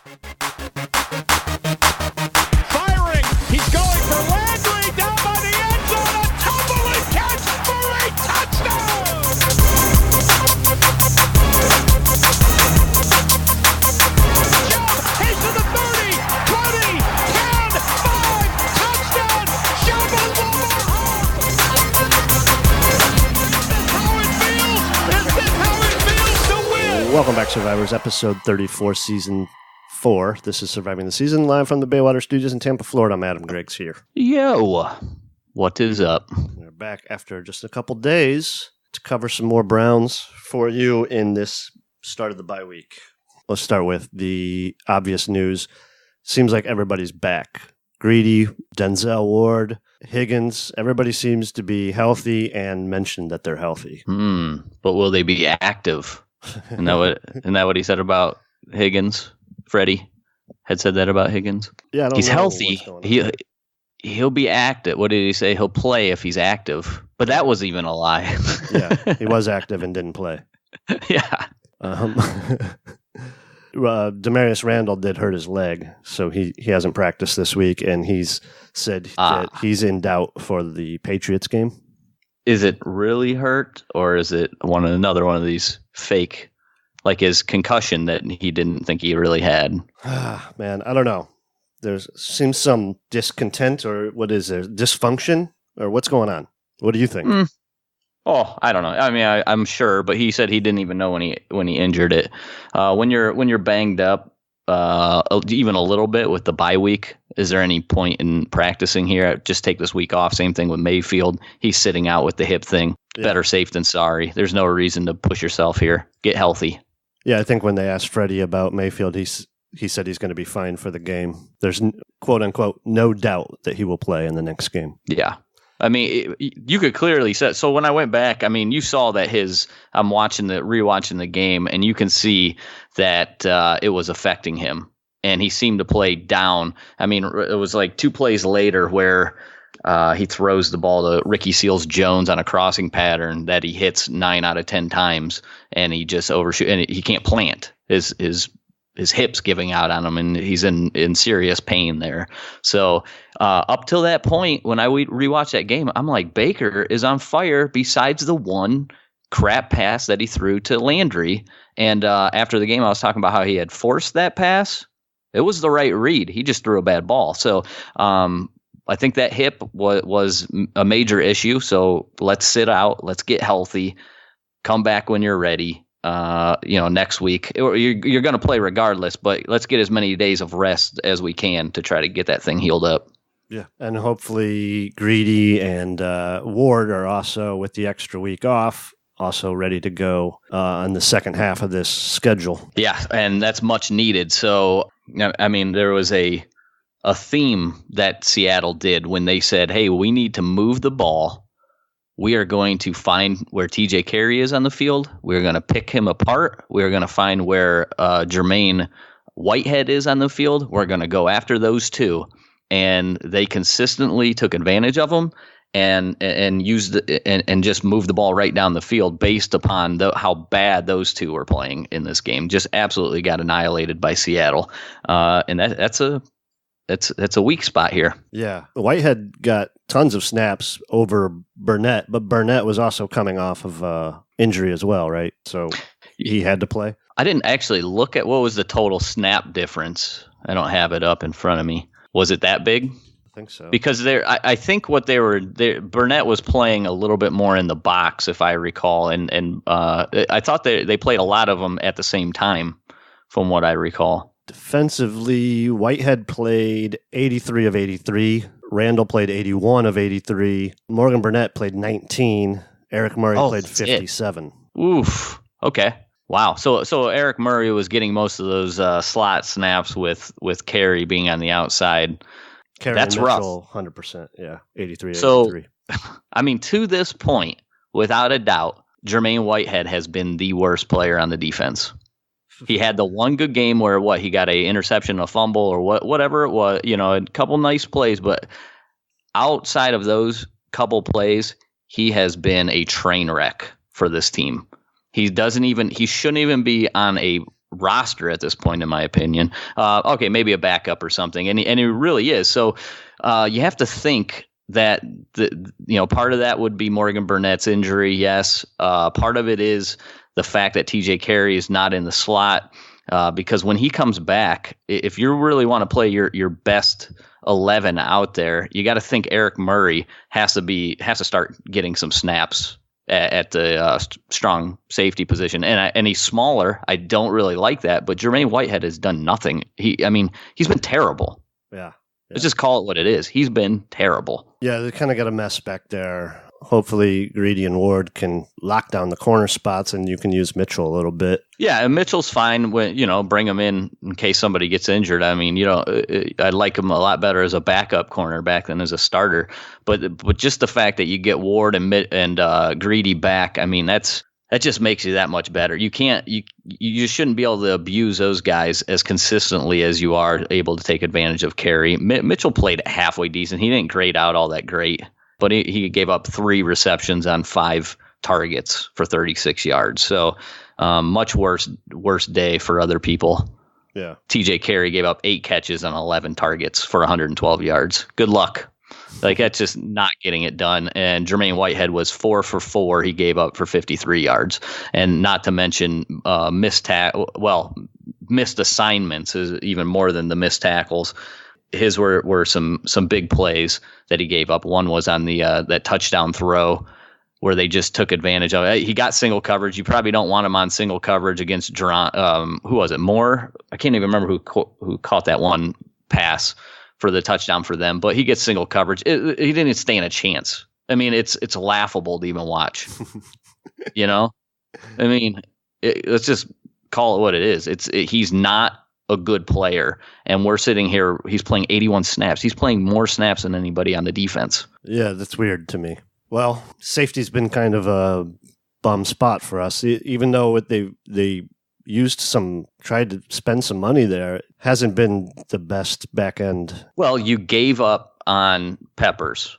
Firing. He's going for Landry down by the end zone. A tumbling catch for a touchdown. He's to the 30, 20, 10, 5, touchdown. Is this how it feels to win? Welcome back, Survivors, episode 34, season 4. This is Surviving the Season, live from the Baywater Studios in Tampa, Florida. I'm Adam Griggs here. Yo, what is up? We're back after just a couple days to cover some more Browns for you in this start of the bye week. Let's start with the obvious news. Seems like everybody's back. Greedy, Denzel Ward, Higgins, everybody seems to be healthy and mentioned that they're healthy. But will they be active? Isn't that what he said about Higgins? Freddie had said that about Higgins. Yeah, I don't he's know healthy. what's going on. He'll be active. What did he say? He'll play if he's active. But that was even a lie. Yeah, he was active and didn't play. Yeah. Demarius Randall did hurt his leg, so he hasn't practiced this week, and he's said that he's in doubt for the Patriots game. Is it really hurt, or is it another one of these fake, like his concussion that he didn't think he really had? Man, I don't know. There seems some discontent, or what is there? Dysfunction, or what's going on? What do you think? Oh, I don't know. I mean, I'm sure, but he said he didn't even know when he injured it. When you're banged up, even a little bit with the bye week, is there any point in practicing here? Just take this week off. Same thing with Mayfield. He's sitting out with the hip thing. Yeah. Better safe than sorry. There's no reason to push yourself here. Get healthy. Yeah, I think when they asked Freddie about Mayfield, he said he's going to be fine for the game. There's quote unquote no doubt that he will play in the next game. Yeah. I mean, you could clearly say. So when I went back, I mean, you saw that I'm rewatching the game, and you can see that it was affecting him, and he seemed to play down. I mean, it was like 2 plays later where he throws the ball to Ricky Seals-Jones on a crossing pattern that he hits 9 out of 10 times, and he just overshoot, and he can't plant. His hips giving out on him, and he's in serious pain there. So up till that point, when I rewatched that game, I'm like, Baker is on fire besides the one crap pass that he threw to Landry. And after the game, I was talking about how he had forced that pass. It was the right read. He just threw a bad ball. So I think that hip was a major issue. So let's sit out. Let's get healthy. Come back when you're ready. Next week you're going to play regardless, but let's get as many days of rest as we can to try to get that thing healed up. Yeah. And hopefully Greedy and Ward are also, with the extra week off, also ready to go on the second half of this schedule. Yeah. And that's much needed. So, I mean, there was a theme that Seattle did when they said, hey, we need to move the ball. We are going to find where TJ Carey is on the field. We're going to pick him apart. We're going to find where Jermaine Whitehead is on the field. We're going to go after those two. And they consistently took advantage of them and used and just moved the ball right down the field based upon how bad those two were playing in this game. Just absolutely got annihilated by Seattle. And that's a weak spot here. Yeah. Whitehead got tons of snaps over Burnett, but Burnett was also coming off of injury as well, right? So he had to play. I didn't actually look at what was the total snap difference. I don't have it up in front of me. Was it that big? I think so. Because I think Burnett was playing a little bit more in the box, if I recall, and I thought they played a lot of them at the same time, from what I recall. Defensively, Whitehead played 83 of 83. Randall played 81 of 83. Morgan Burnett played 19. Eric Murray played 57. Oof. Okay. Wow. So Eric Murray was getting most of those slot snaps with Carey being on the outside. Carey That's Mitchell, rough. 100%. Yeah. 83 so, 83. I mean, to this point, without a doubt, Jermaine Whitehead has been the worst player on the defense. He had the one good game where he got a interception, a fumble, or whatever it was, a couple nice plays, but outside of those couple plays, he has been a train wreck for this team. He shouldn't even be on a roster at this point, in my opinion. Okay, maybe a backup or something, and he really is. So you have to think that part of that would be Morgan Burnett's injury. Yes, part of it is the fact that TJ Carey is not in the slot, because when he comes back, if you really want to play your best 11 out there, you got to think Eric Murray has to start getting some snaps at the strong safety position, and he's smaller. I don't really like that, but Jermaine Whitehead has done nothing. He's been terrible. Yeah. Let's just call it what it is. He's been terrible. Yeah, they kind of got a mess back there. Hopefully, Greedy and Ward can lock down the corner spots, and you can use Mitchell a little bit. Yeah, and Mitchell's fine when bring him in case somebody gets injured. I mean, I like him a lot better as a backup cornerback than as a starter. But just the fact that you get Ward and Greedy back, I mean, that just makes you that much better. You just shouldn't be able to abuse those guys as consistently as you are able to take advantage of Carey. Mitchell played halfway decent. He didn't grade out all that great, but he gave up 3 receptions on 5 targets for 36 yards. So much worse day for other people. Yeah. TJ Carey gave up 8 catches on 11 targets for 112 yards. Good luck. Like, that's just not getting it done. And Jermaine Whitehead was 4 for 4. He gave up for 53 yards. And not to mention missed assignments is even more than the missed tackles. His were some big plays that he gave up. One was on the that touchdown throw where they just took advantage of it. He got single coverage. You probably don't want him on single coverage against who was it? Moore? I can't even remember who caught that one pass for the touchdown for them, but he gets single coverage. He didn't stand a chance. I mean, it's laughable to even watch. I mean, let's just call it what it is. He's not a good player, and we're sitting here. He's playing 81 snaps. He's playing more snaps than anybody on the defense. Yeah, that's weird to me. Well, safety's been kind of a bum spot for us, even though they tried to spend some money there. It hasn't been the best back end. Well, you gave up on Peppers.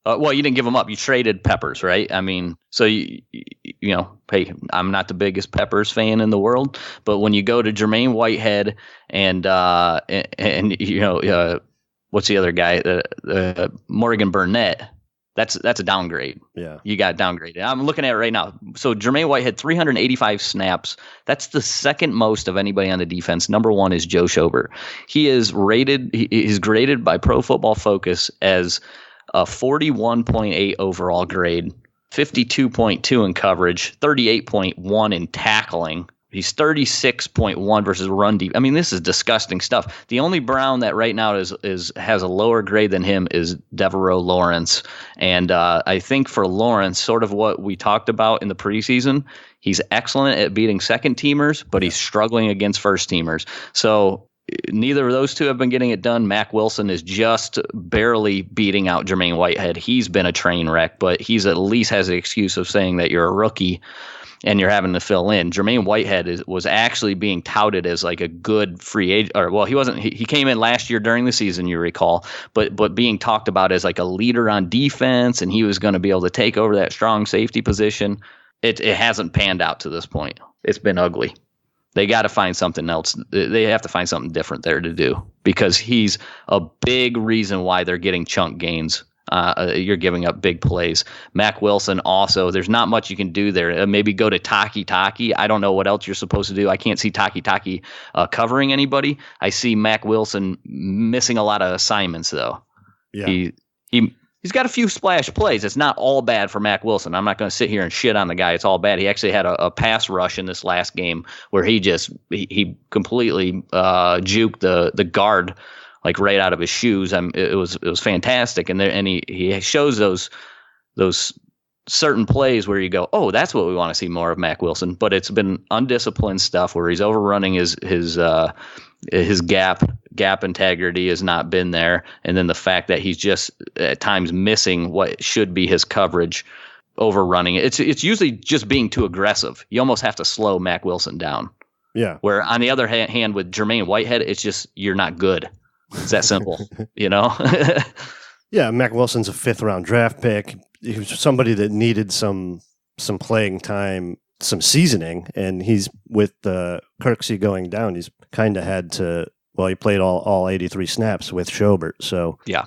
You didn't give them up. You traded Peppers, right? I mean, so hey, I'm not the biggest Peppers fan in the world, but when you go to Jermaine Whitehead and what's the other guy, Morgan Burnett, that's a downgrade. Yeah. You got downgraded. I'm looking at it right now. So Jermaine Whitehead, 385 snaps. That's the second most of anybody on the defense. Number 1 is Joe Schobert. He's graded by Pro Football Focus as a 41.8 overall grade, 52.2 in coverage, 38.1 in tackling. He's 36.1 versus run deep. I mean, this is disgusting stuff. The only Brown that right now has a lower grade than him is Devereaux Lawrence. And I think for Lawrence, sort of what we talked about in the preseason, he's excellent at beating second teamers, but he's struggling against first teamers. So neither of those two have been getting it done. Mack Wilson is just barely beating out Jermaine Whitehead. He's been a train wreck, but he's at least has the excuse of saying that you're a rookie and you're having to fill in. Jermaine Whitehead was actually being touted as like a good free agent. He wasn't. He came in last year during the season, you recall, but being talked about as like a leader on defense, and he was going to be able to take over that strong safety position. It hasn't panned out to this point. It's been ugly. They got to find something else. They have to find something different there to do, because he's a big reason why they're getting chunk gains. You're giving up big plays. Mack Wilson also, there's not much you can do there. Maybe go to Taki. I don't know what else you're supposed to do. I can't see Taki covering anybody. I see Mack Wilson missing a lot of assignments, though. Yeah. He's got a few splash plays. It's not all bad for Mack Wilson. I'm not going to sit here and shit on the guy. It's all bad. He actually had a pass rush in this last game where he completely juked the guard like right out of his shoes. It was fantastic. And he shows those certain plays where you go, oh, that's what we want to see more of Mack Wilson. But it's been undisciplined stuff where he's overrunning his gap integrity has not been there. And then the fact that he's just at times missing what should be his coverage, overrunning it. It's usually just being too aggressive. You almost have to slow Mack Wilson down. Yeah. Where on the other hand with Jermaine Whitehead, it's just, you're not good. It's that simple, Yeah, Mack Wilson's a 5th round draft pick. He was somebody that needed some playing time some seasoning, and he's with Kirksey going down. He's kind of had to. Well, he played all 83 snaps with Schobert, so yeah,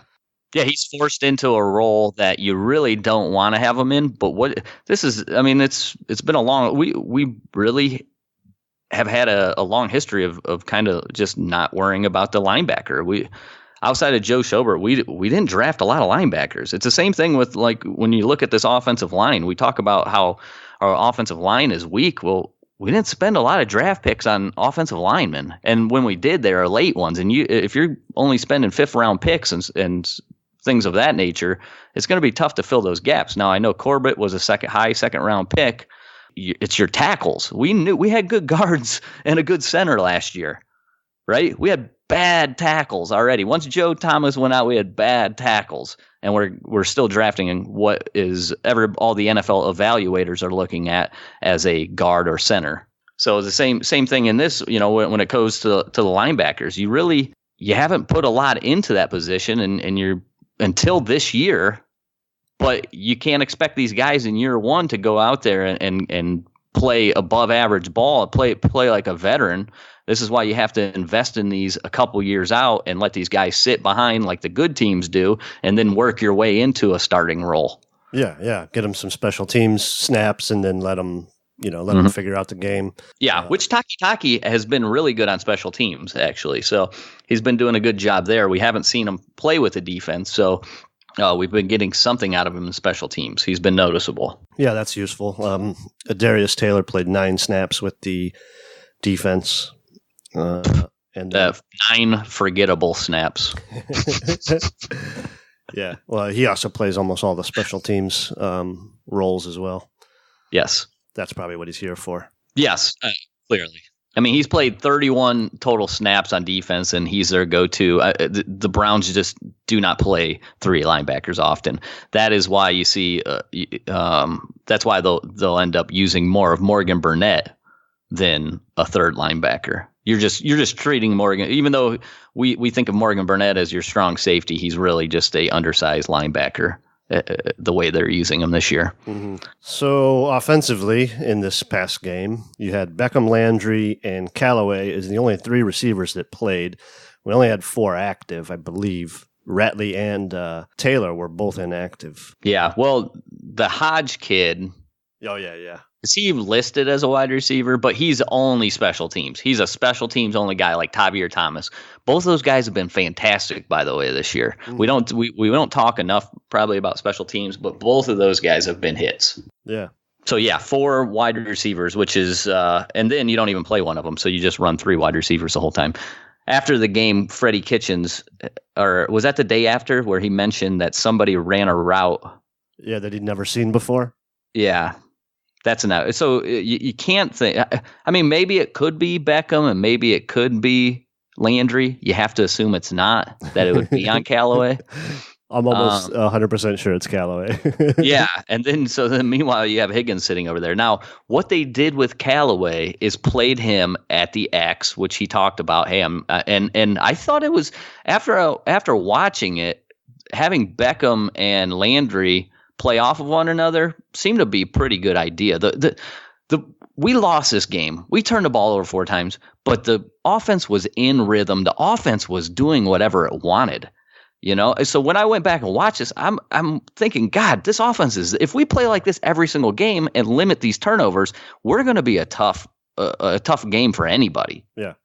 he's forced into a role that you really don't want to have him in. But what this is, I mean, it's been a long. We really have had a long history of kind of just not worrying about the linebacker. We outside of Joe Schobert, we didn't draft a lot of linebackers. It's the same thing with like when you look at this offensive line. We talk about how our offensive line is weak. Well, we didn't spend a lot of draft picks on offensive linemen, and when we did, they are late ones. And if you're only spending 5th round picks and things of that nature, it's going to be tough to fill those gaps. Now, I know Corbett was a second round pick. It's your tackles. We knew we had good guards and a good center last year, right? We had bad tackles already. Once Joe Thomas went out, we had bad tackles, and we're still drafting in what is all the NFL evaluators are looking at as a guard or center. So the same thing in this. You know, when it goes to the linebackers, you haven't put a lot into that position, and you're until this year. But you can't expect these guys in year one to go out there and play above average ball, play like a veteran. This is why you have to invest in these a couple years out and let these guys sit behind like the good teams do, and then work your way into a starting role. Yeah. Get them some special teams snaps, and then let them them figure out the game. Yeah, which Taki has been really good on special teams, actually. So he's been doing a good job there. We haven't seen him play with the defense, so we've been getting something out of him in special teams. He's been noticeable. Yeah, that's useful. Darius Taylor played 9 snaps with the defense. And 9 forgettable snaps. Yeah. Well, he also plays almost all the special teams roles as well. Yes. That's probably what he's here for. Yes, clearly. I mean, he's played 31 total snaps on defense, and he's their go-to. The Browns just do not play 3 linebackers often. That is why you see. That's why they'll end up using more of Morgan Burnett than a 3rd linebacker. You're just treating Morgan, even though we think of Morgan Burnett as your strong safety, he's really just a undersized linebacker. The way they're using him this year. Mm-hmm. So offensively in this past game, you had Beckham, Landry, and Callaway as the only 3 receivers that played. We only had 4 active, I believe. Ratley and Taylor were both inactive. Yeah, well, the Hodge kid. Oh, yeah. Is he listed as a wide receiver? But he's only special teams. He's a special teams only guy like Tavierre Thomas. Both of those guys have been fantastic, by the way, this year. Mm-hmm. We don't talk enough probably about special teams, but both of those guys have been hits. Yeah. So, 4 wide receivers, which is and then you don't even play one of them. So you just run 3 wide receivers the whole time. After the game, Freddie Kitchens, or was that the day after, where he mentioned that somebody ran a route? Yeah, that he'd never seen before. Yeah. That's enough. So you can't think. I mean, maybe it could be Beckham and maybe it could be Landry. You have to assume it's not, that it would be on Callaway. I'm almost 100% sure it's Callaway. Yeah. And then meanwhile, you have Higgins sitting over there. Now, what they did with Callaway is played him at the X, which he talked about. Hey, and I thought it was after watching it, having Beckham and Landry play off of one another seemed to be a pretty good idea. We lost this game. We turned the ball over 4 times, but the offense was in rhythm. The offense was doing whatever it wanted, So when I went back and watched this, I'm thinking, God, this offense is. If we play like this every single game and limit these turnovers, we're going to be a tough game for anybody. Yeah.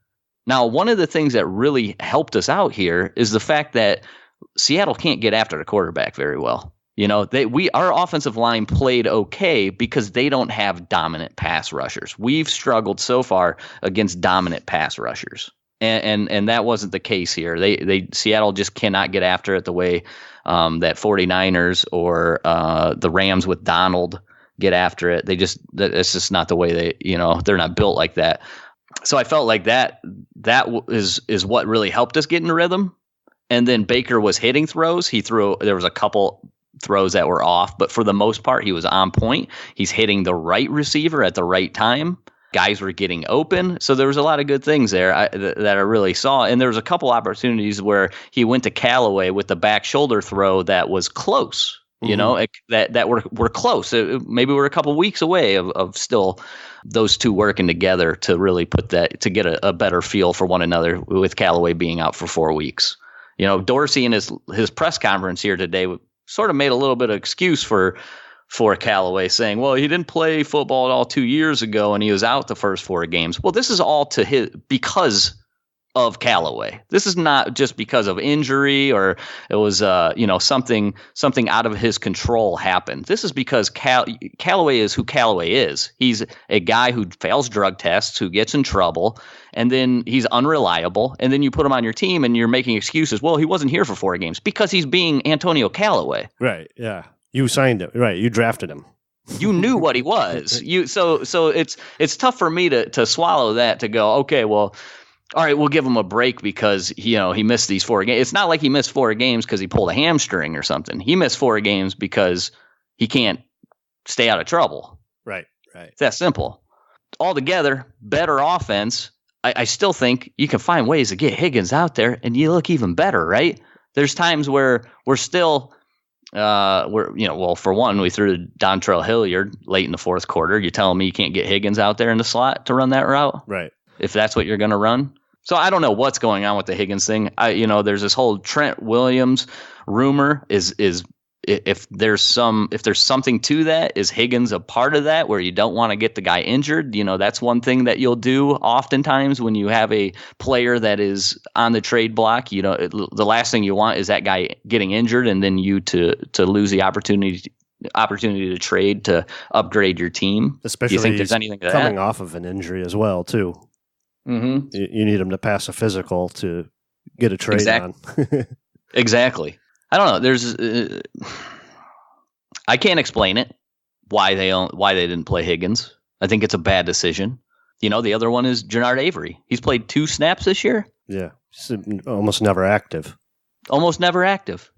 Now, one of the things that really helped us out here is the fact that Seattle can't get after the quarterback very well. Our offensive line played okay because they don't have dominant pass rushers. We've struggled so far against dominant pass rushers, and that wasn't the case here. Seattle just cannot get after it the way that 49ers or the Rams with Donald get after it. It's just not the way they're not built like that. So I felt like that is what really helped us get in rhythm. And then Baker was hitting throws. There was a couple throws that were off, but for the most part, he was on point. He's hitting the right receiver at the right time. Guys were getting open. So there was a lot of good things there that I really saw. And there was a couple opportunities where he went to Callaway with the back shoulder throw that was close. You know, that we're close. Maybe we're a couple weeks away of still those two working together to really put that, to get a better feel for one another, with Callaway being out for 4 weeks. You know, Dorsey in his press conference here today sort of made a little bit of excuse for Callaway, saying, well, he didn't play football at all 2 years ago and he was out the first 4 games. Well, this is all because of Callaway. This is not just because of injury or it was something out of his control happened. This is because Callaway is who Callaway is. He's a guy who fails drug tests, who gets in trouble, and then he's unreliable, and then you put him on your team and you're making excuses. Well, he wasn't here for 4 games because he's being Antonio Callaway. Right, yeah. You signed him. Right, you drafted him. You knew what he was. So it's tough for me to swallow that, to go, okay, well, all right, we'll give him a break because he missed these 4 games. It's not like he missed 4 games because he pulled a hamstring or something. He missed 4 games because he can't stay out of trouble. Right. It's that simple. Altogether, better offense. I still think you can find ways to get Higgins out there and you look even better, right? There's times where we're still for one, we threw Dontrell Hilliard late in the 4th quarter. You're telling me you can't get Higgins out there in the slot to run that route? Right. If that's what you're going to run. So I don't know what's going on with the Higgins thing. There's this whole Trent Williams rumor. If there's something to that, is Higgins a part of that, where you don't want to get the guy injured? That's one thing that you'll do oftentimes when you have a player that is on the trade block. The last thing you want is that guy getting injured and then you to lose the opportunity to trade to upgrade your team. Especially, do you think there's anything to coming that? off of an injury as well, too. Mm-hmm. You need him to pass a physical to get a trade on. Exactly. I don't know. There's I can't explain it why they didn't play Higgins. I think it's a bad decision. The other one is Genard Avery. He's played 2 snaps this year. Yeah, he's almost never active.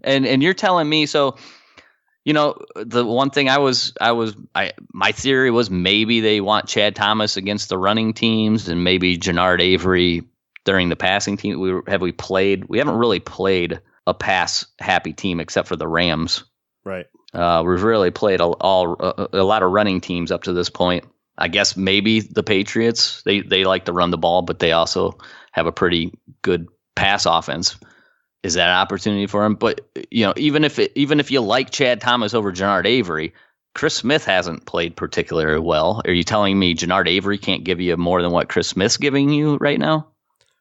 And you're telling me, so the one thing my theory was maybe they want Chad Thomas against the running teams and maybe Genard Avery during the passing team. We haven't really played a pass happy team except for the Rams. Right. We've really played a lot of running teams up to this point. I guess maybe the Patriots, they like to run the ball, but they also have a pretty good pass offense. Is that an opportunity for him? But even if you like Chad Thomas over Genard Avery, Chris Smith hasn't played particularly well. Are you telling me Genard Avery can't give you more than what Chris Smith's giving you right now?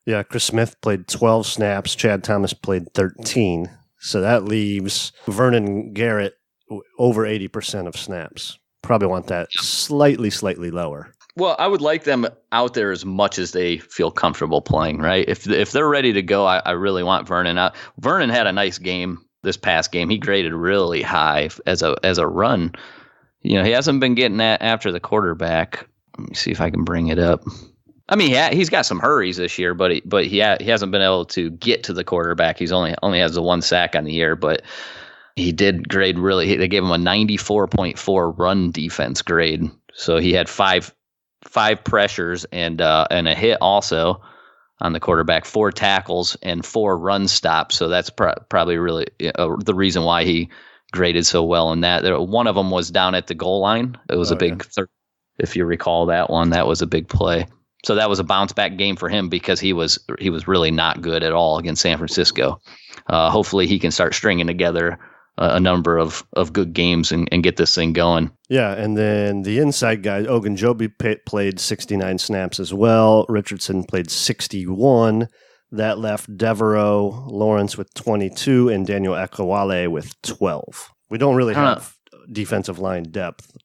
Yeah, Chris Smith played 12 snaps. Chad Thomas played 13. So that leaves Vernon Garrett over 80% of snaps. Probably want that slightly lower. Well, I would like them out there as much as they feel comfortable playing, right? If they're ready to go, I really want Vernon out. Vernon had a nice game this past game. He graded really high as a run. He hasn't been getting that after the quarterback. Let me see if I can bring it up. I mean, he's got some hurries this year, but he hasn't been able to get to the quarterback. He's only has the 1 sack on the year, but he did grade really. They gave him a 94.4 run defense grade. So he had five pressures and a hit also on the quarterback, 4 tackles and 4 run stops. So that's probably really the reason why he graded so well in that. One of them was down at the goal line. It was a big, if you recall that one, that was a big play. So that was a bounce back game for him because he was really not good at all against San Francisco. Hopefully he can start stringing together a number of good games and get this thing going. Yeah, and then the inside guy, Ogunjobi, played 69 snaps as well. Richardson played 61. That left Devereaux Lawrence with 22 and Daniel Akewale with 12. We don't really have defensive line depth.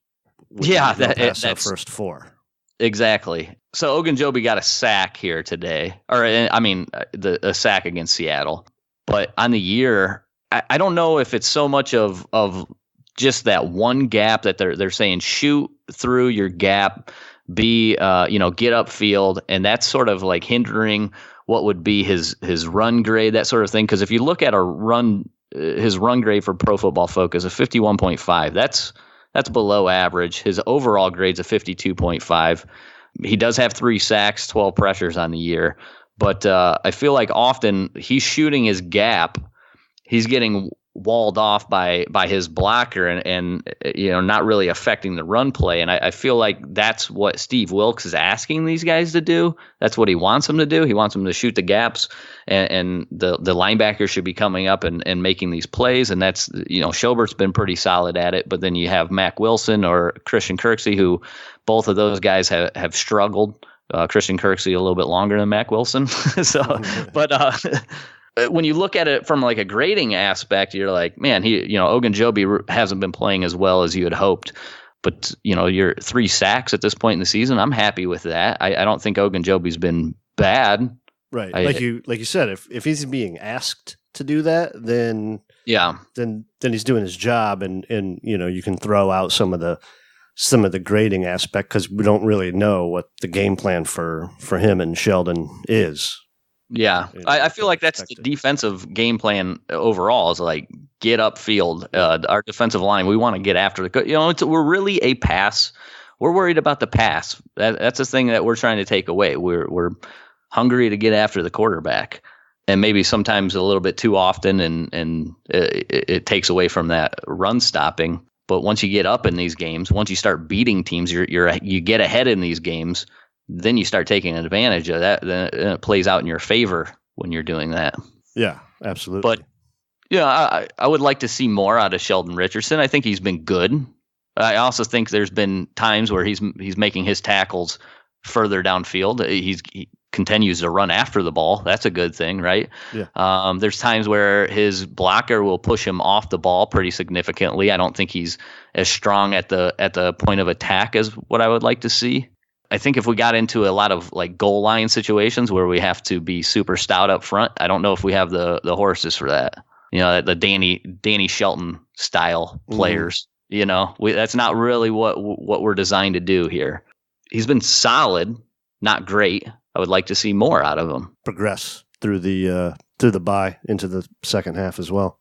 That's our first 4. Exactly. So Ogunjobi got a sack here today, a sack against Seattle. But on the year, I don't know if it's so much of just that one gap that they're saying shoot through your gap, get upfield, and that's sort of like hindering what would be his run grade, that sort of thing. Because if you look at his run grade for Pro Football Focus of 51.5, that's below average. His overall grade's a 52.5. He does have 3 sacks, 12 pressures on the year, but I feel like often he's shooting his gap. He's getting walled off by his blocker and not really affecting the run play. And I feel like that's what Steve Wilks is asking these guys to do. That's what he wants them to do. He wants them to shoot the gaps, and the linebackers should be coming up and making these plays. And that's, Schobert's been pretty solid at it. But then you have Mack Wilson or Christian Kirksey, who both of those guys have struggled. Christian Kirksey a little bit longer than Mack Wilson. But when you look at it from like a grading aspect, you're like, man, Ogunjobi hasn't been playing as well as you had hoped. But, you're 3 sacks at this point in the season. I'm happy with that. I don't think Ogunjobi's been bad. Right. Like you said, if he's being asked to do that, then he's doing his job, and you can throw out some of the grading aspect, because we don't really know what the game plan for him and Sheldon is. Yeah, I feel like that's the defensive game plan overall, is like get upfield. Our defensive line, we want to get after the. We're really a pass. We're worried about the pass. That's the thing that we're trying to take away. We're hungry to get after the quarterback, and maybe sometimes a little bit too often, and it takes away from that run stopping. But once you get up in these games, once you start beating teams, you get ahead in these games. Then you start taking advantage of that. Then it plays out in your favor when you're doing that. Yeah, absolutely. But I would like to see more out of Sheldon Richardson. I think he's been good. I also think there's been times where he's making his tackles further downfield. He continues to run after the ball. That's a good thing, right? Yeah. There's times where his blocker will push him off the ball pretty significantly. I don't think he's as strong at the point of attack as what I would like to see. I think if we got into a lot of like goal line situations where we have to be super stout up front, I don't know if we have the horses for that. The Danny Shelton style players. That's not really what we're designed to do here. He's been solid, not great. I would like to see more out of him. Progress through the bye into the second half as well.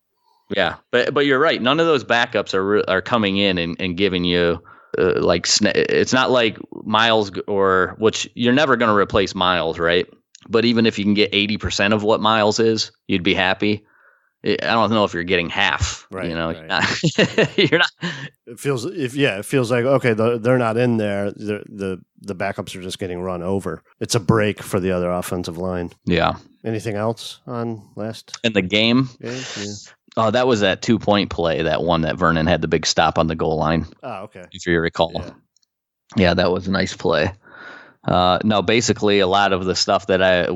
Yeah, but you're right. None of those backups are coming in and giving you. It's not like Miles, which you're never going to replace Miles, right? But even if you can get 80% of what Miles is, you'd be happy. I don't know if you're getting half. Right. Right. You're not. It feels like okay, they're not in there. The backups are just getting run over. It's a break for the other offensive line. Yeah. Anything else on last in the game? Yeah. Oh, that was that 2-point play, that one that Vernon had the big stop on the goal line. Oh, okay. If you recall. Yeah, that was a nice play. No, basically a lot of the stuff that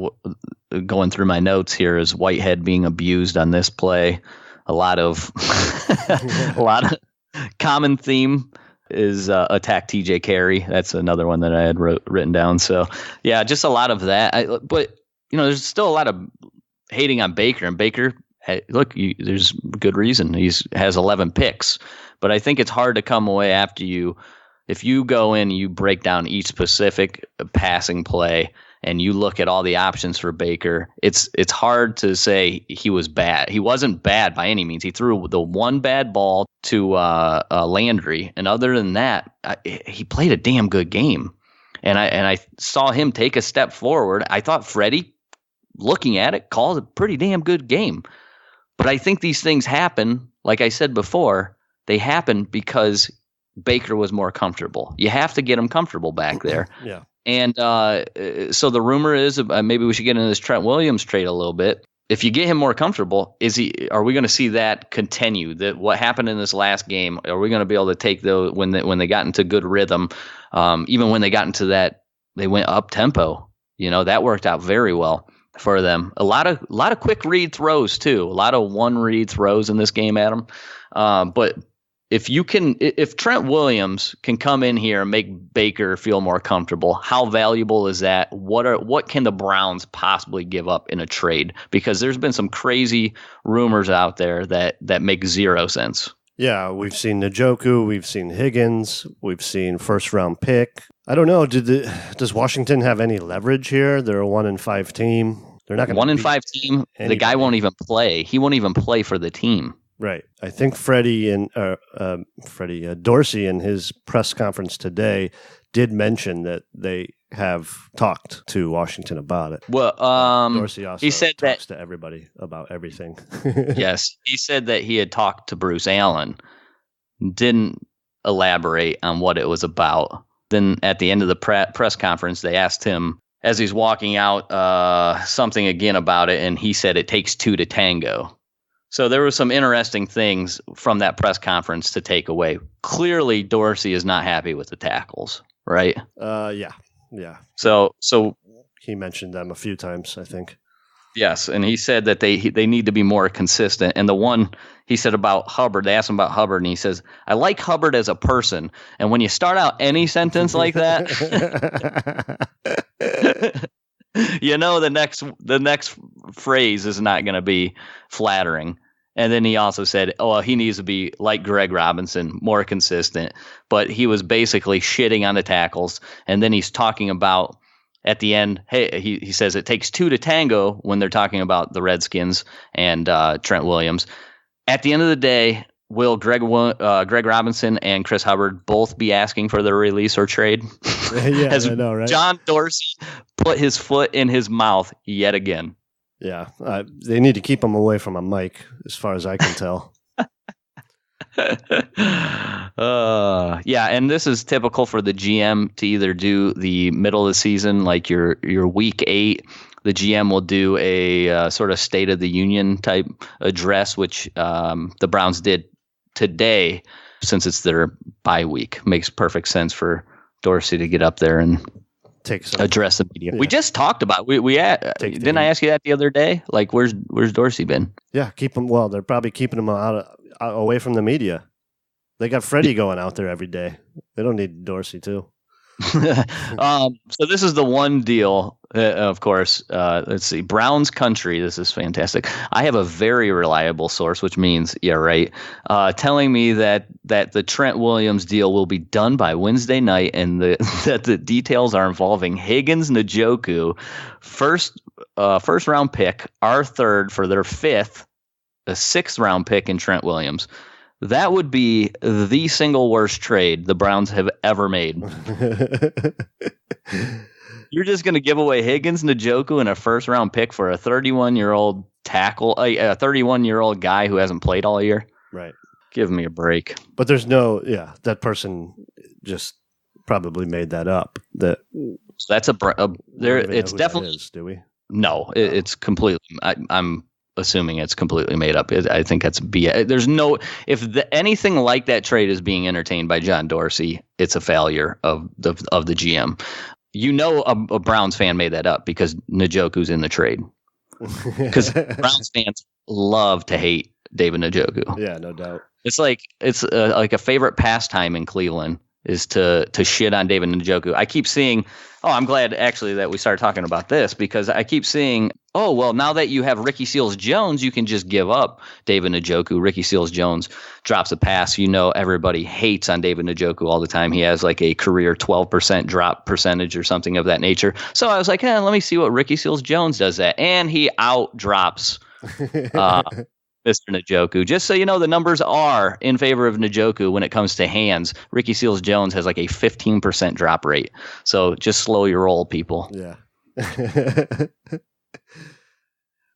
going through my notes here is Whitehead being abused on this play. A lot of common theme is attack TJ Carey. That's another one that I had written down. So yeah, just a lot of that. But there's still a lot of hating on Baker, and Baker. Hey, look, there's good reason. Has 11 picks, but I think it's hard to come away after if you go in, you break down each specific passing play, and you look at all the options for Baker. It's hard to say he was bad. He wasn't bad by any means. He threw the one bad ball to Landry, and other than that, he played a damn good game. And I saw him take a step forward. I thought Freddie, looking at it, called a pretty damn good game. But I think these things happen, like I said before, they happen because Baker was more comfortable. You have to get him comfortable back there. Yeah. And so the rumor is maybe we should get into this Trent Williams trade a little bit. If you get him more comfortable, are we going to see that continue? That what happened in this last game? Are we going to be able to take those when they got into good rhythm? Even when they got into that, they went up tempo. That worked out very well for them. A lot of quick read throws too. A lot of one read throws in this game, Adam. But if Trent Williams can come in here and make Baker feel more comfortable, how valuable is that? What can the Browns possibly give up in a trade? Because there's been some crazy rumors out there that make zero sense. Yeah, we've seen Njoku, we've seen Higgins, we've seen first round pick. I don't know. Does Washington have any leverage here? They're a 1-5 team. They're not going to 1-5 team. Anybody. The guy won't even play. He won't even play for the team. Right. I think Freddie Dorsey in his press conference today did mention that they have talked to Washington about it. Well, Dorsey also he said talks to everybody about everything. Yes, he said that he had talked to Bruce Allen, didn't elaborate on what it was about. Then at the end of the press conference, they asked him as he's walking out something again about it, and he said it takes two to tango. So there were some interesting things from that press conference to take away. Clearly, Dorsey is not happy with the tackles, right? Yeah. So he mentioned them a few times, I think. Yes, and he said that they need to be more consistent. And the one he said about Hubbard, they asked him about Hubbard, and he says, "I like Hubbard as a person." And when you start out any sentence like that, you know the next phrase is not going to be flattering. And then he also said, "Oh, well, he needs to be like Greg Robinson, more consistent." But he was basically shitting on the tackles, and then he's talking about. At the end, hey, he says it takes two to tango when they're talking about the Redskins and Trent Williams. At the end of the day, will Greg Robinson and Chris Hubbard both be asking for their release or trade? Yeah, I know, right? John Dorsey put his foot in his mouth yet again. Yeah, they need to keep him away from a mic, as far as I can tell. Yeah, and this is typical for the GM to either do the middle of the season, like your week 8. The GM will do a sort of State of the Union type address, which the Browns did today, since it's their bye week. Makes perfect sense for Dorsey to get up there and address the media. Yeah. We just talked about didn't I ask you that the other day? Like, where's Dorsey been? Yeah, keep him. Well, they're probably keeping him away from the media. They got Freddie going out there every day. They don't need Dorsey too. So this is the one deal, of course. Let's see, Browns Country. This is fantastic. I have a very reliable source, which means, yeah, right, telling me that the Trent Williams deal will be done by Wednesday night, and that the details are involving Higgins, Njoku, first round pick, our third for their fifth, a 6th round pick in Trent Williams. That would be the single worst trade the Browns have ever made. You're just going to give away Higgins, Njoku, and a 1st round pick for a 31-year-old tackle, a 31-year-old guy who hasn't played all year? Right. Give me a break. But there's that person just probably made that up. That's it's definitely. Do we? No, it's completely. I'm assuming it's completely made up. I think that's BS. There's no, anything like that trade is being entertained by John Dorsey, it's a failure of the GM. You know, a Browns fan made that up because Njoku's in the trade. Because Browns fans love to hate David Njoku. Yeah, no doubt. It's like a favorite pastime in Cleveland is to shit on David Njoku. I keep seeing. Oh, I'm glad actually that we started talking about this, because I keep seeing, oh, well, now that you have Ricky Seals-Jones, you can just give up David Njoku. Ricky Seals-Jones drops a pass. You know, everybody hates on David Njoku all the time. He has like a career 12% drop percentage or something of that nature. So I was like, let me see what Ricky Seals-Jones does that. And he out-drops Mr. Njoku. Just so you know, the numbers are in favor of Njoku when it comes to hands. Ricky Seals-Jones has like a 15% drop rate. So just slow your roll, people. Yeah.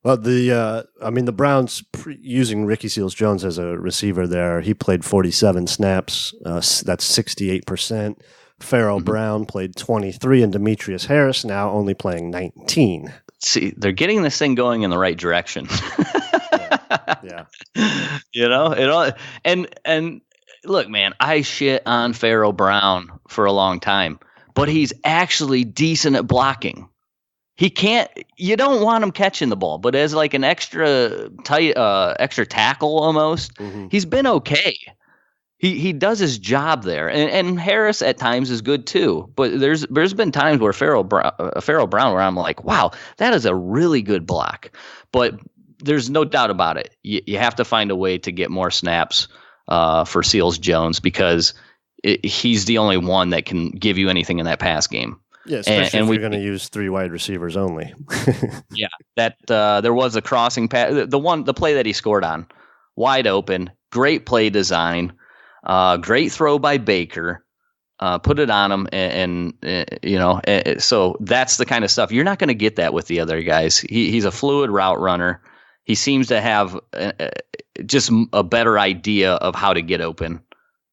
Well, the Browns using Ricky Seals-Jones as a receiver there, he played 47 snaps. That's 68%. Pharaoh Brown played 23, and Demetrius Harris now only playing 19. See, they're getting this thing going in the right direction. Yeah. You know, it all, and look, man, I shit on Pharaoh Brown for a long time, but he's actually decent at blocking. You don't want him catching the ball, but as like an extra tackle almost, he's been okay. He does his job there, and Harris at times is good too. But there's been times where Pharaoh Brown where I'm like, wow, that is a really good block. But there's no doubt about it. You have to find a way to get more snaps for Seals-Jones, because he's the only one that can give you anything in that pass game. Yeah, especially if you're going to use 3 wide receivers only. Yeah, that there was a crossing pass. The play that he scored on, wide open, great play design, great throw by Baker. put it on him, and so that's the kind of stuff you're not going to get that with the other guys. He's a fluid route runner. He seems to have just a better idea of how to get open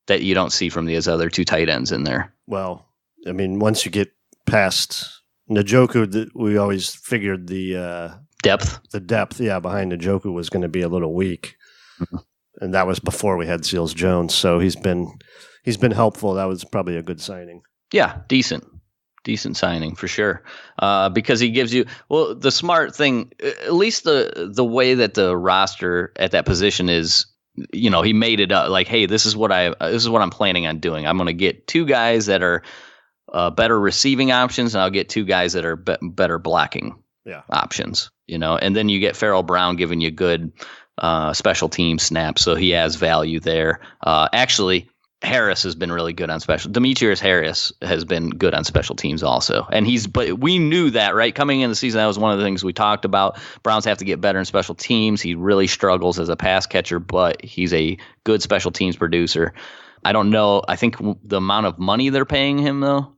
that you don't see from these other two tight ends in there. Well, I mean, once you get past Njoku, we always figured the depth, behind Njoku was going to be a little weak, and that was before we had Seals Jones. So he's been helpful. That was probably a good signing. Yeah, decent signing for sure. Because he gives you the smart thing, at least the way that the roster at that position is. He made it up like, hey, this is what I'm planning on doing. I'm going to get two guys that are better receiving options, and I'll get two guys that are better blocking options. And then you get Farrell Brown giving you good special team snaps, so he has value there. Actually, Harris has been really good on special. Demetrius Harris has been good on special teams also. And but we knew that, right? Coming in the season, that was one of the things we talked about. Browns have to get better in special teams. He really struggles as a pass catcher, but he's a good special teams producer. I don't know. I think the amount of money they're paying him, though,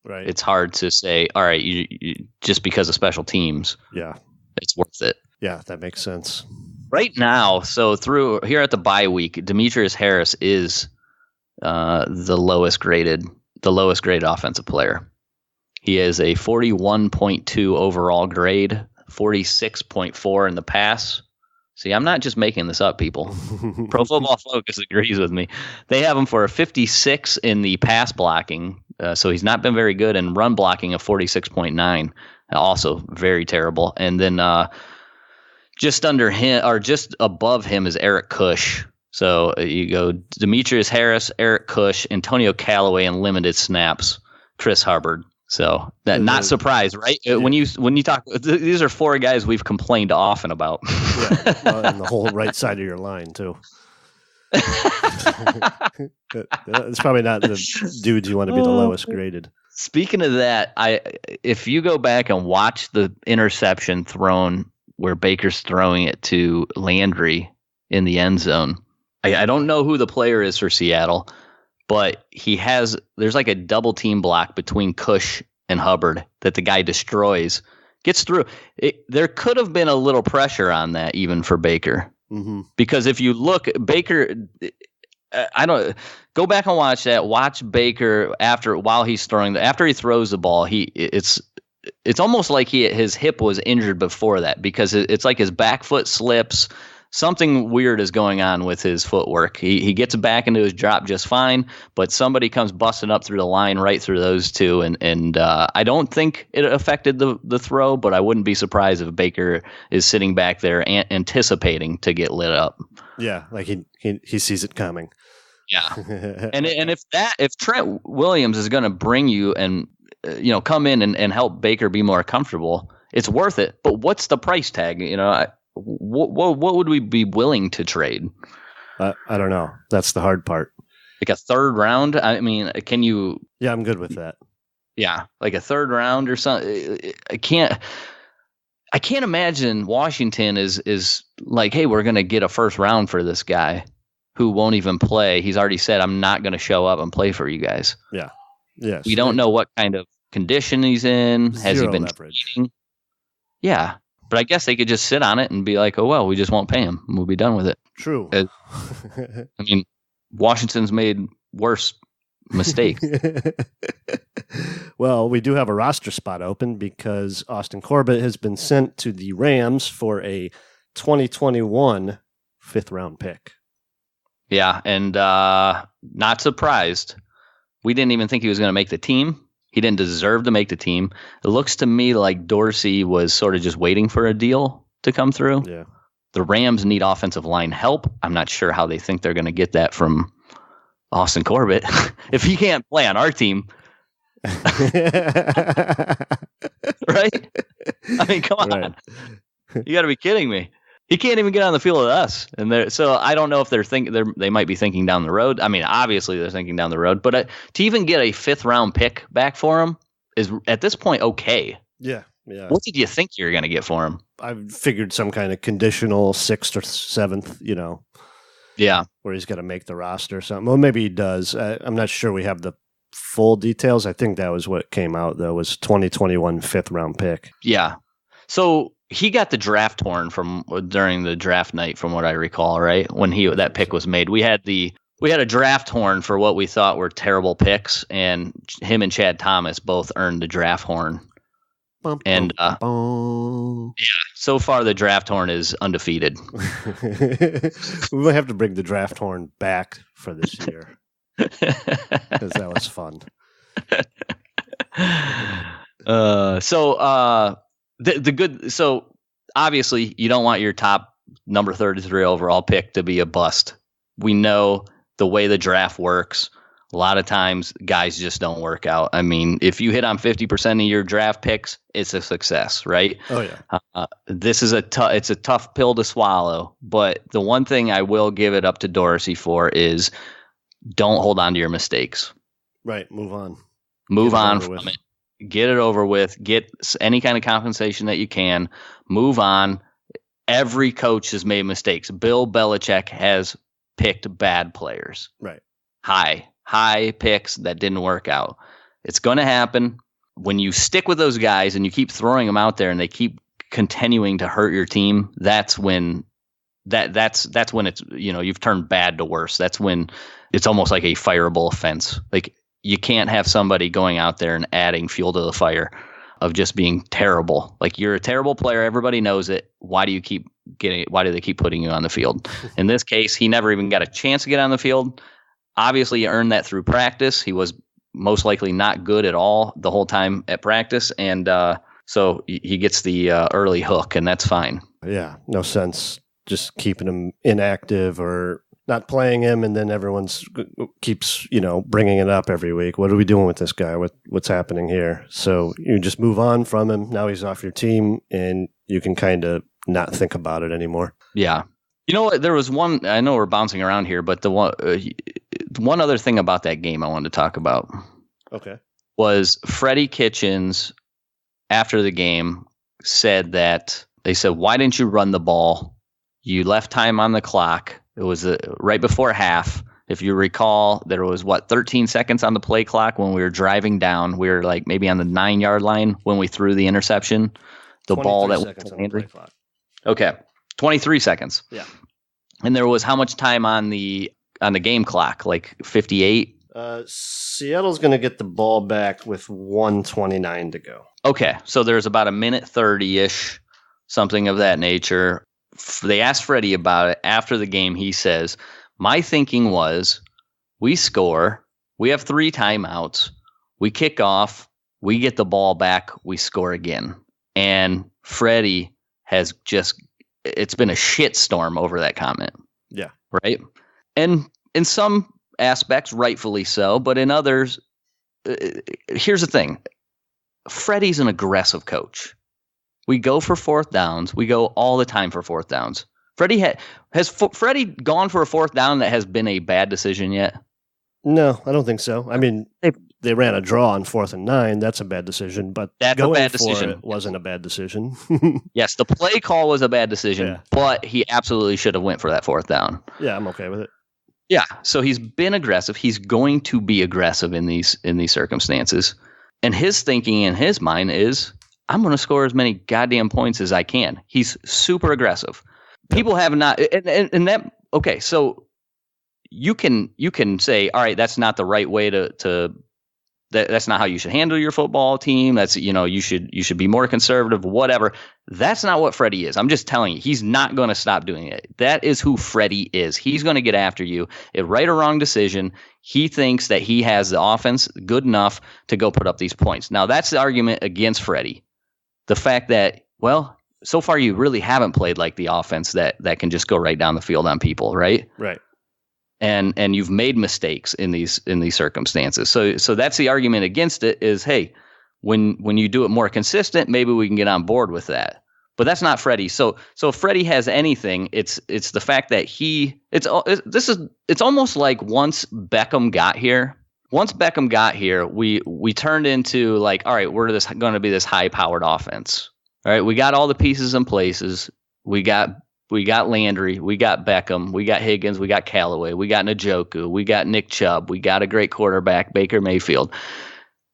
right? It's hard to say, all right, you just because of special teams, it's worth it. Yeah, that makes sense. Right now, so through here at the bye week, Demetrius Harris is the lowest graded offensive player. He is a 41.2 overall grade, 46.4 in the pass. See, I'm not just making this up, people. Pro Football Focus agrees with me. They have him for a 56 in the pass blocking, so he's not been very good, and run blocking of 46.9, also very terrible. And then just under him, or just above him, is Eric Kush. So you go Demetrius Harris, Eric Kush, Antonio Callaway in limited snaps, Chris Hubbard. So that not surprised, right? Yeah. When you talk, these are four guys we've complained often about. And the whole right side of your line too. It's probably not the dudes you want to be the lowest graded. Speaking of that, if you go back and watch the interception thrown where Baker's throwing it to Landry in the end zone. I don't know who the player is for Seattle, but there's like a double team block between Kush and Hubbard that the guy destroys, gets through. There could have been a little pressure on that even for Baker. Mm-hmm. Because if you look, Baker, go back and watch that. Watch Baker after he throws the ball. It's almost like his hip was injured before that, because it's like his back foot slips. Something weird is going on with his footwork. He gets back into his drop just fine, but somebody comes busting up through the line right through those two, and I don't think it affected the throw, but I wouldn't be surprised if Baker is sitting back there anticipating to get lit up. Yeah, like he sees it coming. Yeah, and if Trent Williams is going to bring you and come in and help Baker be more comfortable, it's worth it. But what's the price tag? What would we be willing to trade? I don't know. That's the hard part. Like a third round? I mean, can you? Yeah, I'm good with that. Yeah, like a third round or something. I can't imagine Washington is like, hey, we're going to get a first round for this guy who won't even play. He's already said, I'm not going to show up and play for you guys. Yeah. Yes. We don't know what kind of condition he's in. Has he been training? Yeah. But I guess they could just sit on it and be like, oh, well, we just won't pay him. We'll be done with it. True. I mean, Washington's made worse mistakes. Well, we do have a roster spot open because Austin Corbett has been sent to the Rams for a 2021 fifth-round pick. Yeah, and not surprised. We didn't even think he was going to make the team. He didn't deserve to make the team. It looks to me like Dorsey was sort of just waiting for a deal to come through. Yeah. The Rams need offensive line help. I'm not sure how they think they're going to get that from Austin Corbett. If he can't play on our team. Right? I mean, come on. Right. You got to be kidding me. He can't even get on the field with us, so I don't know if they might be thinking down the road. I mean, obviously they're thinking down the road, but to even get a fifth-round pick back for him is at this point okay. Yeah, yeah. What did you think you were going to get for him? I figured some kind of conditional 6th or 7th, Yeah, where he's got to make the roster or something. Well, maybe he does. I'm not sure we have the full details. I think that was what came out, though, was 2021 5th-round pick. Yeah. So he got the draft horn during the draft night, from what I recall, right? When that pick was made. We had a draft horn for what we thought were terrible picks, and him and Chad Thomas both earned the draft horn. And so far the draft horn is undefeated. We might have to bring the draft horn back for this year because that was fun. So obviously you don't want your top number 33 overall pick to be a bust. We know the way the draft works. A lot of times guys just don't work out. I mean, if you hit on 50% of your draft picks, it's a success, right? Oh yeah. This is it's a tough pill to swallow, but the one thing I will give it up to Dorsey for is don't hold on to your mistakes. Right. Move on. Move on from it. Get it over with. Get any kind of compensation that you can. Move on. Every coach has made mistakes. Bill Belichick has picked bad players. Right. High picks that didn't work out. It's going to happen. When you stick with those guys and you keep throwing them out there and they keep continuing to hurt your team, that's when that's when it's, you've turned bad to worse. That's when it's almost like a fireable offense. Like, you can't have somebody going out there and adding fuel to the fire of just being terrible. Like, you're a terrible player. Everybody knows it. Why do they keep putting you on the field? In this case, he never even got a chance to get on the field. Obviously, he earned that through practice. He was most likely not good at all the whole time at practice. And so he gets the early hook, and that's fine. Yeah, no sense just keeping him inactive or not playing him, and then everyone keeps, bringing it up every week. What are we doing with this guy? What's happening here? So you just move on from him. Now he's off your team, and you can kind of not think about it anymore. Yeah. You know what? There was one, I know we're bouncing around here, but the one other thing about that game I wanted to talk about. Okay. Was Freddie Kitchens, after the game, said, why didn't you run the ball? You left time on the clock. It was right before half. If you recall, there was 13 seconds on the play clock when we were driving down. We were like maybe on the 9-yard line when we threw the interception. The ball that went to Landry. Clock. Okay, 23 seconds. Yeah. And there was how much time on the game clock? Like 58. Seattle's going to get the ball back with 1:29 to go. Okay, so there's about a minute 30-ish, something of that nature. They asked Freddie about it after the game. He says, my thinking was, we score, we have 3 timeouts, we kick off, we get the ball back, we score again. And Freddie has it's been a shitstorm over that comment. Yeah. Right? And in some aspects, rightfully so, but in others, here's the thing. Freddie's an aggressive coach. We go for 4th downs. We go all the time for 4th downs. Freddie has Freddie gone for a 4th down that has been a bad decision yet? No, I don't think so. I mean, they ran a draw on 4th and 9. That's a bad decision, but that's going a bad for decision. It wasn't a bad decision. Yes, the play call was a bad decision, yeah. But he absolutely should have went for that 4th down. Yeah, I'm okay with it. Yeah, so he's been aggressive. He's going to be aggressive in these circumstances. And his thinking in his mind is, I'm going to score as many goddamn points as I can. He's super aggressive. People have not, and that, okay, so you can say, all right, that's not the right way that's not how you should handle your football team. That's, you should be more conservative, whatever. That's not what Freddie is. I'm just telling you, he's not going to stop doing it. That is who Freddie is. He's going to get after you. A right or wrong decision. He thinks that he has the offense good enough to go put up these points. Now, that's the argument against Freddie. The fact that, well, so far you really haven't played like the offense that can just go right down the field on people, right? Right. And you've made mistakes in these circumstances. So that's the argument against it is, hey, when you do it more consistent, maybe we can get on board with that. But that's not Freddie. So if Freddie has anything, it's the fact that it's almost like once Beckham got here. Once Beckham got here, we turned into like, all right, we're going to be this high-powered offense. All right, we got all the pieces in places. We got We got Landry, we got Beckham, we got Higgins, we got Callaway, we got Njoku, we got Nick Chubb, we got a great quarterback, Baker Mayfield.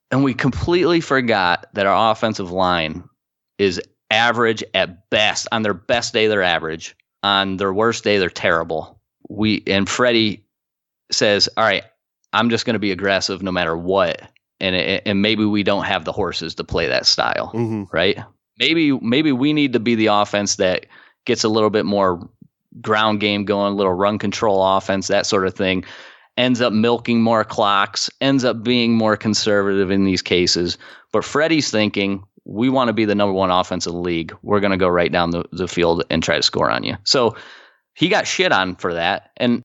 And we completely forgot that our offensive line is average at best. On their best day, they're average. On their worst day, they're terrible. And Freddie says, all right, I'm just going to be aggressive no matter what. And maybe we don't have the horses to play that style, right? Maybe we need to be the offense that gets a little bit more ground game going, a little run control offense, that sort of thing, ends up milking more clocks, ends up being more conservative in these cases. But Freddie's thinking, we want to be the number one offense in the league. We're going to go right down the field and try to score on you. So he got shit on for that. And,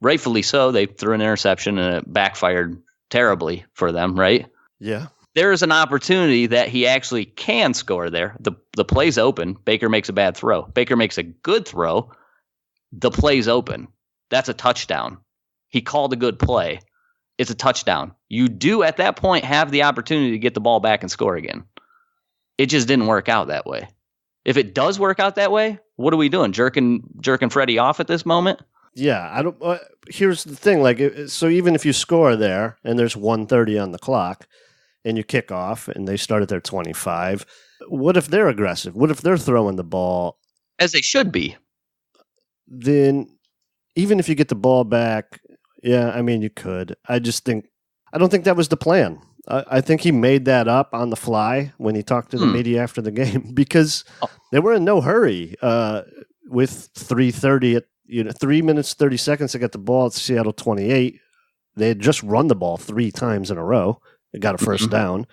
rightfully so. They threw an interception and it backfired terribly for them, right? Yeah. There's an opportunity that he actually can score there. The play's open. Baker makes a bad throw. Baker makes a good throw. The play's open. That's a touchdown. He called a good play. It's a touchdown. You do at that point have the opportunity to get the ball back and score again. It just didn't work out that way. If it does work out that way, what are we doing? Jerking Freddie off at this moment? Yeah, I don't. Here's the thing. So even if you score there and there's 1:30 on the clock, and you kick off and they start at their 25, what if they're aggressive? What if they're throwing the ball as they should be? Then, even if you get the ball back, yeah, I mean you could. I don't think that was the plan. I think he made that up on the fly when he talked to the media after the game because they were in no hurry. With 3:30 at 3 minutes 30 seconds to get the ball at Seattle 28. They had just run the ball 3 times in a row. They got a first down,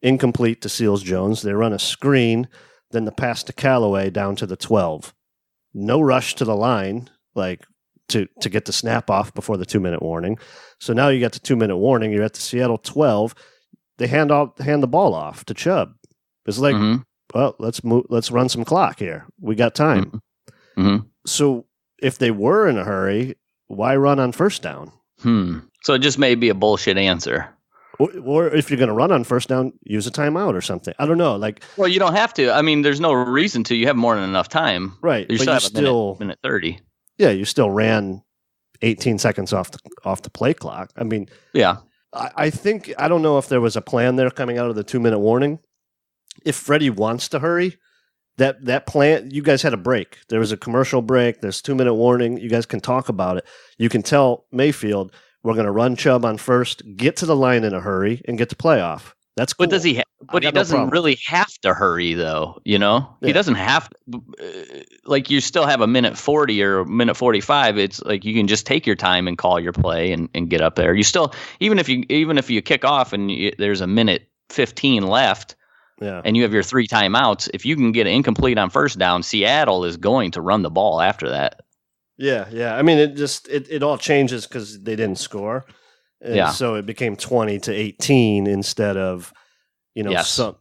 incomplete to Seals-Jones. They run a screen, then the pass to Callaway down to the 12. No rush to the line, to get the snap off before the 2-minute warning. So now you got the 2-minute warning. You're at the Seattle 12. They hand the ball off to Chubb. It's like, well, let's run some clock here. We got time. So if they were in a hurry, why run on first down? So it just may be a bullshit answer. Or if you're going to run on first down, use a timeout or something. I don't know. Well, you don't have to. I mean, there's no reason to. You have more than enough time. Right. You still have a minute 30. Yeah, you still ran 18 seconds off the play clock. I mean, yeah. I think, I don't know if there was a plan there coming out of the 2-minute warning. If Freddie wants to hurry, that plan, you guys had a break. There was a commercial break. There's 2-minute warning. You guys can talk about it. You can tell Mayfield, we're going to run Chubb on first, get to the line in a hurry, and get to playoff. That's cool. But does he? But he doesn't really have to hurry, though. He doesn't have to. You still have a minute 40 or a minute 45. It's like you can just take your time and call your play and get up there. You still, even if you kick off and there's a minute 15 left, and you have your 3 timeouts. If you can get it incomplete on first down, Seattle is going to run the ball after that. Yeah. I mean, it all changes because they didn't score. And so it became 20-18 instead of,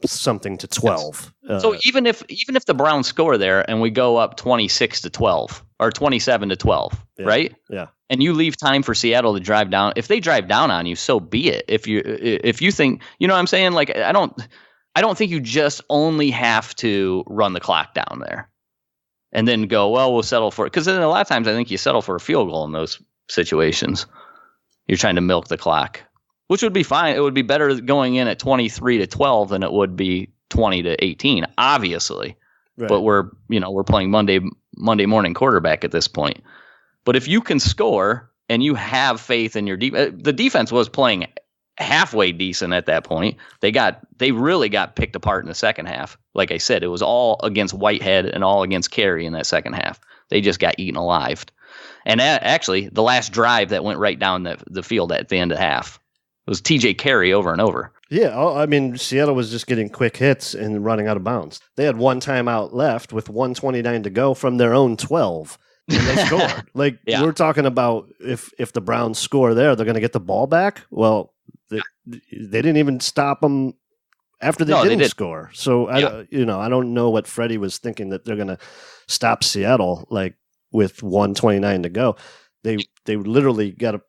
something to 12. So even if the Browns score there and we go up 26-12 or 27-12, right? Yeah. And you leave time for Seattle to drive down. If they drive down on you, so be it. If you think, you know what I'm saying? I don't think you just only have to run the clock down there. And then go, well, we'll settle for it. Because then a lot of times I think you settle for a field goal in those situations. You're trying to milk the clock, which would be fine. It would be better going in at 23-12 than it would be 20-18, obviously. Right. But we're playing Monday morning quarterback at this point. But if you can score and you have faith in your defense, the defense was playing halfway decent at that point. They really got picked apart in the second half. Like I said, it was all against Whitehead and all against Carey in that second half. They just got eaten alive. And actually, the last drive that went right down the field at the end of the half was TJ Carey over and over. Yeah, I mean, Seattle was just getting quick hits and running out of bounds. They had 1 timeout left with 1:29 to go from their own 12. And they scored. We're talking about if the Browns score there, they're going to get the ball back. Well, they didn't even stop them after they didn't score. So I don't know what Freddie was thinking, that they're going to stop Seattle with 1:29 to go. They literally got a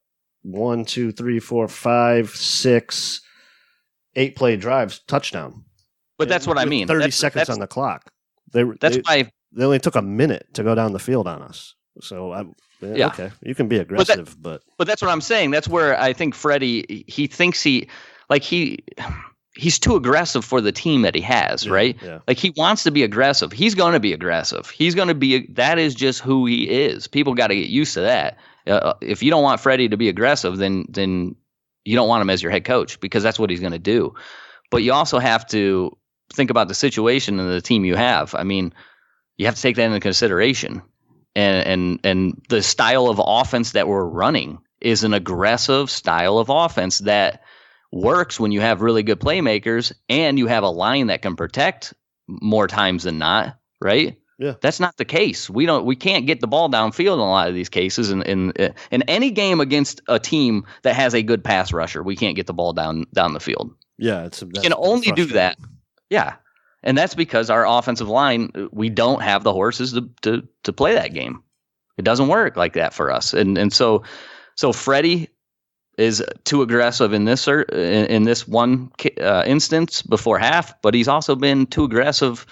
1, 2, 3, 4, 5, 6, 8 play drives, touchdown. But that's what I mean. 30 seconds on the clock. That's why They only took a minute to go down the field on us. So, Yeah. okay, you can be aggressive, but that's what I'm saying. That's where I think Freddie, he thinks he's too aggressive for the team that he has, right? Yeah. Like he wants to be aggressive. He's going to be aggressive. That is just who he is. People got to get used to that. If you don't want Freddie to be aggressive, then you don't want him as your head coach, because that's what he's going to do. But you also have to think about the situation and the team you have. I mean, you have to take that into consideration. And the style of offense that we're running is an aggressive style of offense that works when you have really good playmakers and you have a line that can protect more times than not, right? Yeah. That's not the case. We can't get the ball downfield in a lot of these cases. In any game against a team that has a good pass rusher, we can't get the ball down the field. Yeah, we can only do that. Yeah. And that's because our offensive line, we don't have the horses to play that game. It doesn't work like that for us. And so Freddie is too aggressive in this one instance before half, but he's also been too aggressive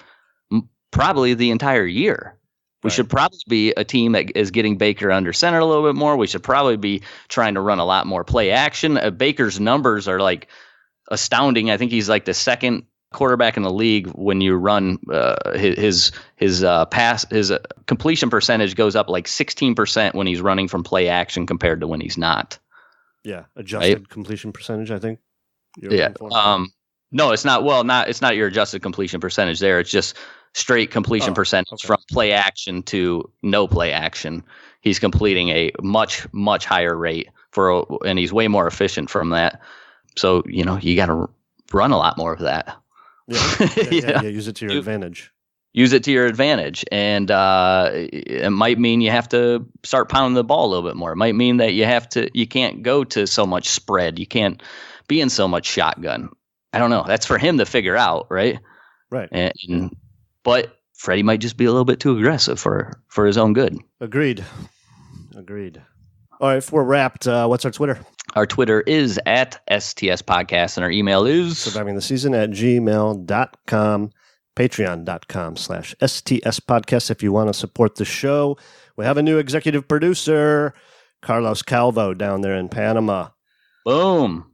probably the entire year. We should probably be a team that is getting Baker under center a little bit more. We should probably be trying to run a lot more play action. Baker's numbers are like astounding. I think he's like the second quarterback in the league when you run his completion percentage goes up like 16% when he's running from play action compared to when he's not. Yeah, adjusted completion percentage, I think. No, it's not. Well, it's not your adjusted completion percentage there. It's just straight completion percentage from play action to no play action. He's completing a much, much higher rate and he's way more efficient from that. So, you got to run a lot more of that. Yeah, use it to your advantage. Use it to your advantage. And it might mean you have to start pounding the ball a little bit more. It might mean that you can't go to so much spread. You can't be in so much shotgun. I don't know. That's for him to figure out, right? Right. But Freddie might just be a little bit too aggressive for his own good. Agreed. All right, if we're wrapped, what's our Twitter? Our Twitter is at STS Podcast, and our email is survivingtheseason@gmail.com, patreon.com/STS Podcast if you want to support the show. We have a new executive producer, Carlos Calvo, down there in Panama. Boom.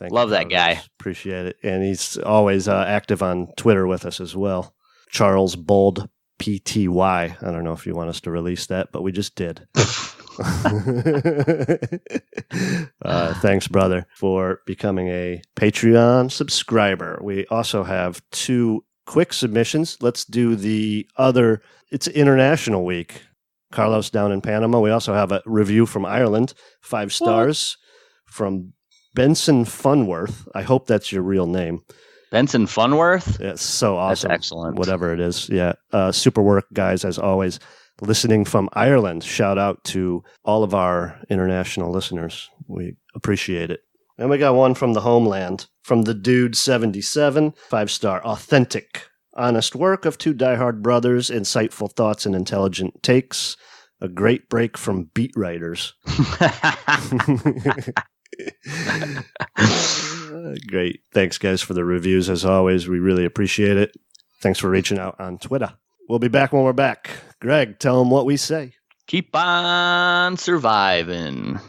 Love that guy. Appreciate it. And he's always active on Twitter with us as well. Charles Bold PTY. I don't know if you want us to release that, but we just did. Thanks, brother, for becoming a Patreon subscriber. We also have 2 quick submissions. Let's do the other. It's International Week. Carlos down in Panama. We also have a review from Ireland, 5 stars from Benson Funworth. I hope that's your real name. Benson Funworth? Yeah, it's so awesome. That's excellent. Whatever it is. Yeah. Super work, guys, as always. Listening from Ireland. Shout out to all of our international listeners. We appreciate it. And we got one from the homeland, from the Dude 77, 5-star. Authentic, honest work of 2 diehard brothers, insightful thoughts and intelligent takes. A great break from beat writers. Great. Thanks, guys, for the reviews. As always, we really appreciate it. Thanks for reaching out on Twitter. We'll be back when we're back. Greg, tell them what we say. Keep on surviving.